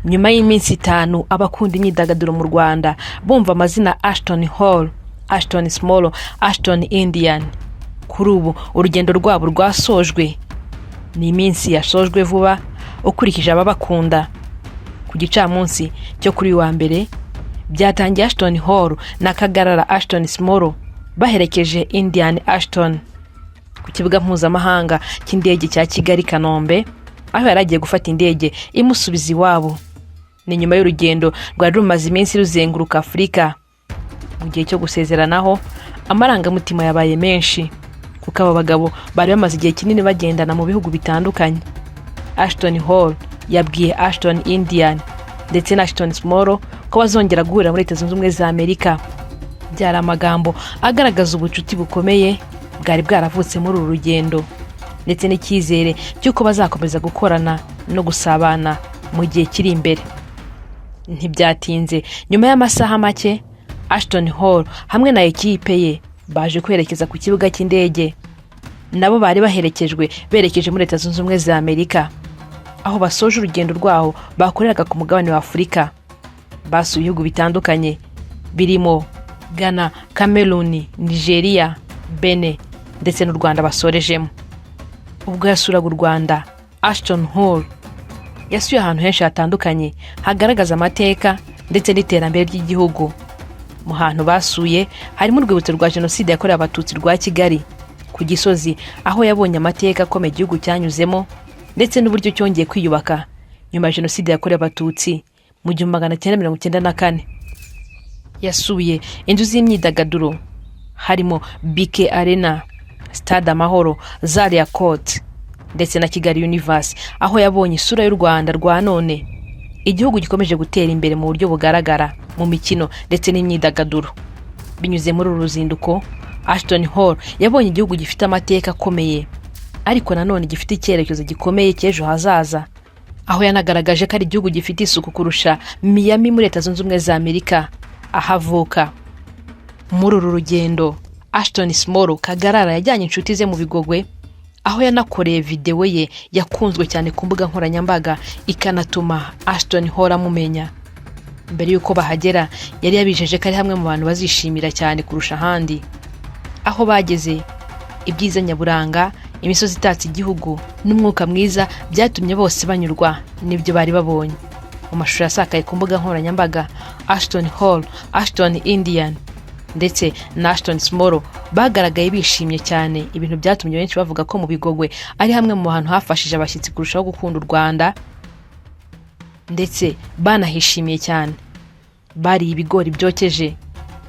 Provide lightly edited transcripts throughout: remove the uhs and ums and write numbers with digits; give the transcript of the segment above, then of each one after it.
nyuma y'iminsi 5 abakunda imyidagaduro mu Rwanda bumva amazina Ashton Hall, Ashton Small, Ashton Indian. Kuri ubu urugendo rwabo rwasojwe. Ni iminsi yasojwe vuba ukurikije ababakunda. Ku gicamunsi cyo kuri wa mbere byatangiye Ashton Hall na Kagarara Ashton Small baherekeje Indian Ashton ku kibuga mpuzamahanga cy'indege cya Kigali Kanombe, aho yaragiye gufata indege imusubiza iwabo. Ni nyuma y'urugendo rwari rumaze iminsi ruzenguruka Afurika. Mu gihe cyo gusezeranaho amarangamutima yabaye menshi kuko abo bagabo bari bamaze igihe kinini bagendana mu bihugu bitandukanye. Ashton Hall yabwiye Ashton Indian ndetse na Ashton Small ko bazongera guhurira muri Leta Zunze Ubumwe za Amerika. Byari amagambo agaragaza ubucuti bukomeye bwari bwaravutse muri uru rugendo ndetse n'icyizere cy'uko bazakomeza gukorana no gusabana mu gihe kiri imbere. Ntibyatinze, nyuma y'amasaha make Ashton Hall hamwe na ekipe ye baje kwerekeza ku kibuga cy'indege. Nabo bari baherekejwe berekeje muri Leta Zunze Ubumwe za Amerika, aho basoje urugendo rwaho bakoreraga ku mugabane wa Afurika. Basuye ibihugu bitandukanye birimo Ghana, Cameroon, Nigeria, Benin ndetse n'u Rwanda basorejemo. Ubwo yasuraga u Rwanda, Ashton Hall yasuye ahantu henshi hatandukanye hagaragaza amateka ndetse n'iterambere ry'igihugu. Mu hantu basuye harimo urwibutso rwa Jenoside yakorewe Abatutsi rwa Kigali ku Gisozi, aho yabonye amateka akomeye igihugu cyanyuzemo ndetse n'uburyo cyongeye kwiyubaka nyuma ya Jenoside yakorewe Abatutsi mu 1994. Yasuye inzu z'imyidagaduro harimo BK Arena, Stade Amahoro, Zaria Court ndetse na Kigali Universe, aho yabonye isura y'u Rwanda rwa none, igihugu gikomeje gutera imbere mu buryo bugaragara mu mikino ndetse n'imyidagaduro. Binyuze muri uru ruzinduko, Ashton Hall yabonye igihugu gifite amateka akomeye ariko nanone gifite icyerekezo gikomeye cy'ejo hazaza, aho yanagaragaje ko ari igihugu gifite isuku kurusha Miami muri Leta Zunze Ubumwe za Amerika ahavuka. Muri uru rugendo Ashton Small Kagarara yajyanye inshuti ze mu Bigogwe, aho yanakoreye video ye yakunzwe cyane ku mbuga nkoranyambaga ikanatuma Ashton Hall amumenya. Mbere yuko bahagera yari yabijeje ko ari hamwe mu bantu bazishimira cyane kurusha ahandi. Aho bageze, ibyiza nyaburanga, imisozi itatse igihugu n'umwuka mwiza byatumye bose banyurwa n'ibyo bari babonye. Mu mashusho yasakaye ku mbuga nkoranyambaga, Ashton Hall, Ashton Indian ndetse na Ashton Small bagaragaye bishimye cyane, ibintu byatumye benshi bavuga ko mu Bigogwe ari hamwe mu hantu hafashije abashyitsi kurushaho gukunda u Rwanda ndetse banahishimiye cyane. Bari ibigori byokeje,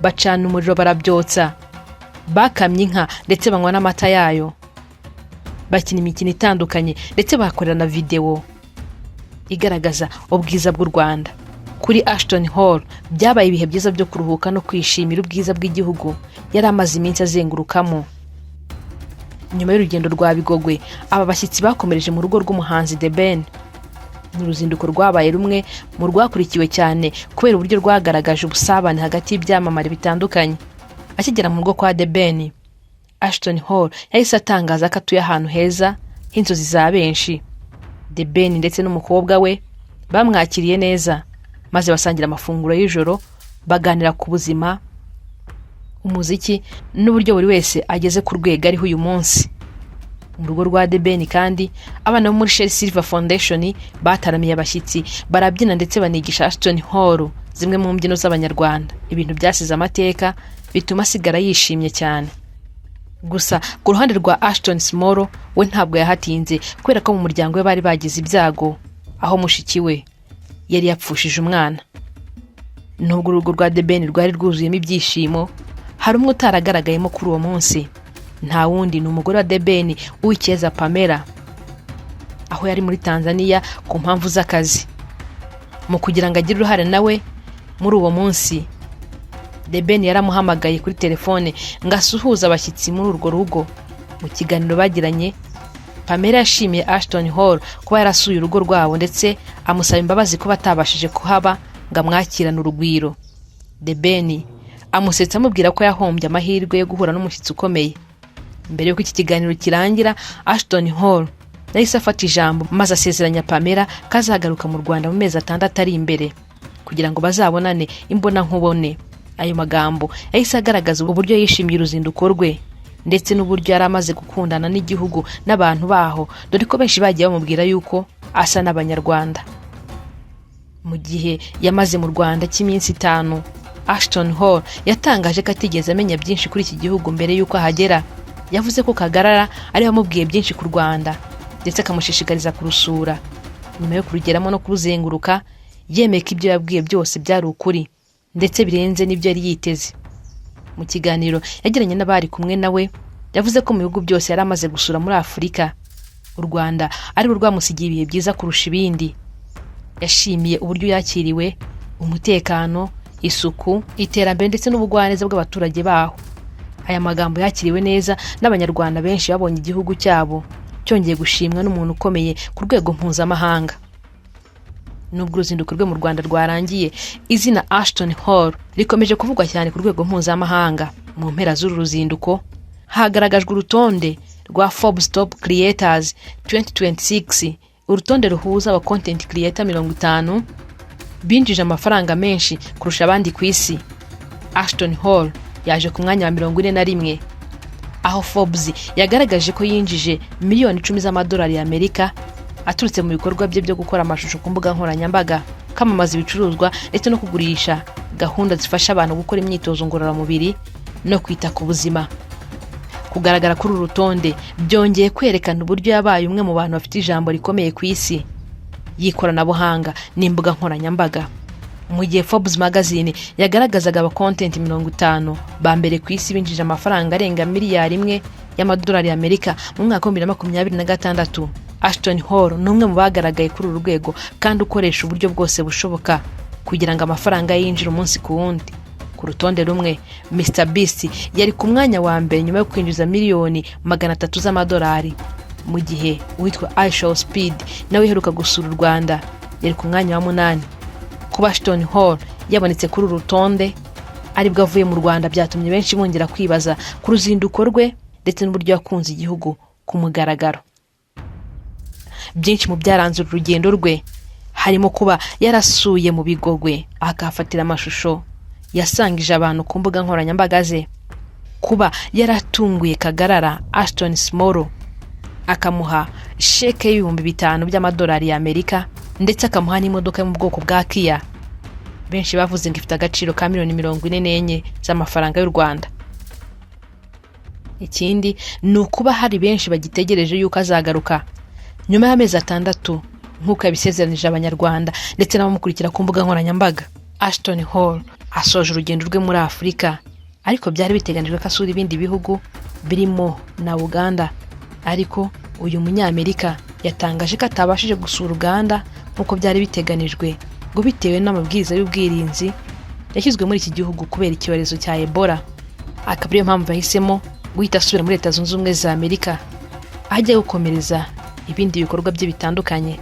bacana umuriro barabyotsa, bakamye inka ndetse banywa n'amata yayo, bakina imikino itandukanye ndetse bakorera na video igaragaza ubwiza bw'u Rwanda. Kuri Ashton Hall byabaye ibihe byiza byo kuruhuka no kwishimira ubwiza bw'igihugu yari amaze iminsi azengurukamo. Nyuma y'urugendo rwa Bigogwe, aba bashyitsi bakomereje mu rugo rw'umuhanzi The Ben. Ni uruzinduko rwabaye rumwe mu rwakurikiwe cyane kubera uburyo rwagaragaje ubusabane hagati y'ibyamamare bitandukanye. Akigera mu rugo kwa The Ben, Ashton Hall yahise atangaza ko atuye ahantu heza h'inzozi za benshi. The Ben ndetse n'umukobwa we bamwakiriye neza, maze basangira amafunguro y'ijoro, baganira ku buzima, umuziki n'uburyo buri wese ageze ku rwego ariho uyu munsi. Mu rugo rwa The Ben kandi abana bo muri Shell Silver Foundation bataramiye abashyitsi, barabyina ndetse banigisha Ashton Hall zimwe mu mbyino z'Abanyarwanda, ibintu byasize amateka bituma asigara yishimye cyane. Gusa ku ruhande rwa Ashton Small we ntabwo yahatinze kubera ko mu muryango we bari bagize ibyago, aho mushiki we yari yapfushije umwana. Nubwo urugo rwa The Ben rwari rwuzuyemo ibyishimo, hari umwe utaragaragayemo kuri uwo munsi. Nta wundi ni umugore wa The Ben, Uwicyeza Pamela, aho yari muri Tanzania ku mpamvu z'akazi. Mu kugira ngo agire uruhare nawe muri uwo munsi, The Ben yaramuhamagaye kuri telefone ngo asuhuze abashyitsi muri urwo rugo. Mu kiganiro bagiranye, Pamela yashimiye Ashton Hall kuba yarasuye urugo rwabo ndetse amusaba imbabazi ko batabashije kuhaba ngo amwakirane urugwiro. The Ben amusetsa amubwira ko yahombye amahirwe yo guhura n'umushyitsi ukomeye. Mbere yuko iki kiganiro kirangira, Ashton Hall yahise afata ijambo maze asezeranya Pamela kazagaruka mu Rwanda mu mezi 6 ari imbere kugira ngo bazabonane imbona nkubone. Ayo magambo yahise agaragaza uburyo yishimiye uruzinduko rwe ndetse n'uburyo yari amaze gukundana n'igihugu n'abantu baho, dore ko benshi bagiye bamubwira yuko asa n'abanyarwanda. Mu gihe yamaze mu Rwanda cy'iminsi 5, Ashton Hall yatangaje ko atigeze amenya byinshi kuri iki gihugu mbere yuko ahagera. Yavuze ko Kagarara ari wamubwiye byinshi ku Rwanda ndetse akamushishikariza kurusura. Nyuma yo kurugeramo no kuruzenguruka, yemeye ko ibyo yabwiye byose byari ukuri ndetse birenze n'ibyo yari yiteze. Mu kiganiro yagiranye n'abari kumwe nawe, yavuze ko mu bihugu byose yari amaze gusura muri Afurika, u Rwanda ari rwo rwamusigiye ibihe byiza kurusha ibindi. Yashimiye uburyo yakiriwe, umutekano, isuku, iterambere ndetse n'ubugwaneza bw'abaturage baho. Aya magambo yakiriwe neza n'abanyarwanda benshi babonye igihugu cyabo cyongeye gushimwa n'umuntu ukomeye ku rwego mpuzamahanga. Nubwo uruzinduko rwe mu Rwanda rwarangiye, izina Ashton Hall rikomeje kuvugwa cyane ku rwego mpuzamahanga. Mu mpera z'uru ruzinduko hagaragajwe urutonde rwa Forbes Top Creators 2026, urutonde ruhuza aba content creator 50 binjije amafaranga menshi kurusha abandi ku isi. Ashton Hall yaje ku mwanya wa 41, aho Forbes yagaragaje ko yinjije miliyoni 10 z'amadolari y'Amerika aturutse mu bikorwa bye byo gukora amashusho ku mbuga nkoranyambaga, kamamaza ibicuruzwa ndetse no kugurisha gahunda zifasha abantu gukora imyitozo ngororamubiri no kwita ku buzima. Kugaragara kuri uru rutonde byongeye kwerekana uburyo yabaye umwe mu bantu bafite ijambo rikomeye ku isi y'ikoranabuhanga n'imbuga nkoranyambaga. Mu gihe Forbes magazine yagaragazaga aba content 50 ba mbere ku isi binjije amafaranga arenga miliyari 1 y'amadolari y'Amerika mu mwaka wa 2026, Ashton Hall ni umwe mu bagaragaye kuri uru rwego kandi ukoresha uburyo bwose bushoboka kugira ngo amafaranga yinjire umunsi ku wundi. Ku rutonde rumwe, Mr Beast yari ku mwanya wa mbere nyuma yo kwinjiza miliyoni 300 z'amadolari, mu gihe uwitwa iShowSpeed nawe iheruka gusura u Rwanda yari ku mwanya wa 8. Kuba Ashton Hall yabonetse kuri uru rutonde aribwo avuye mu Rwanda byatumye benshi bongera kwibaza ku ruzinduko rwe ndetse n'uburyo yakunze igihugu ku mugaragaro. Byinshi mu byaranze urugendo rwe harimo kuba yarasuye mu Bigogwe akafatira amashusho yasangije abantu ku mbuga nkoranyambaga ze, kuba yaratunguye Kagarara Ashton Small akamuha sheke y'ibihumbi 5 by'amadolari y'Amerika ndetse akamuha n'imodoka yo mu bwoko bwa Kia. Benshi bavuze ngo ifite agaciro ka miliyoni 44 z'amafaranga y'u Rwanda. Ikindi ni ukuba hari benshi bagitegereje yuko azagaruka nyuma y'amezi 6 nk'uko yabisezeranije abanyarwanda ndetse n'abamukurikira ku mbuga nkoranyambaga. Ashton Hall asoje urugendo rwe muri Afurika, ariko byari biteganijwe ko asura ibindi bihugu birimo na Uganda, ariko uyu munyamerika yatangaje ko atabashije gusura Uganda nk'uko byari biteganijwe ngo bitewe n'amabwiriza y'ubwirinzi yashyizwe muri iki gihugu kubera icyorezo cya Ebola. Akaba ariyo mpamvu yahisemo guhita asubira muri Leta Zunze Ubumwe za Amerika ajya gukomereza ibindi bikorwa bye bitandukanye.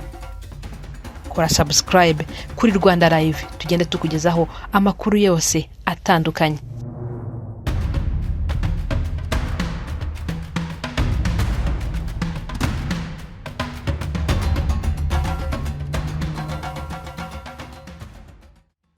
Kora subscribe kuri Rwanda Live tugende tukugezaho amakuru yose atandukanye.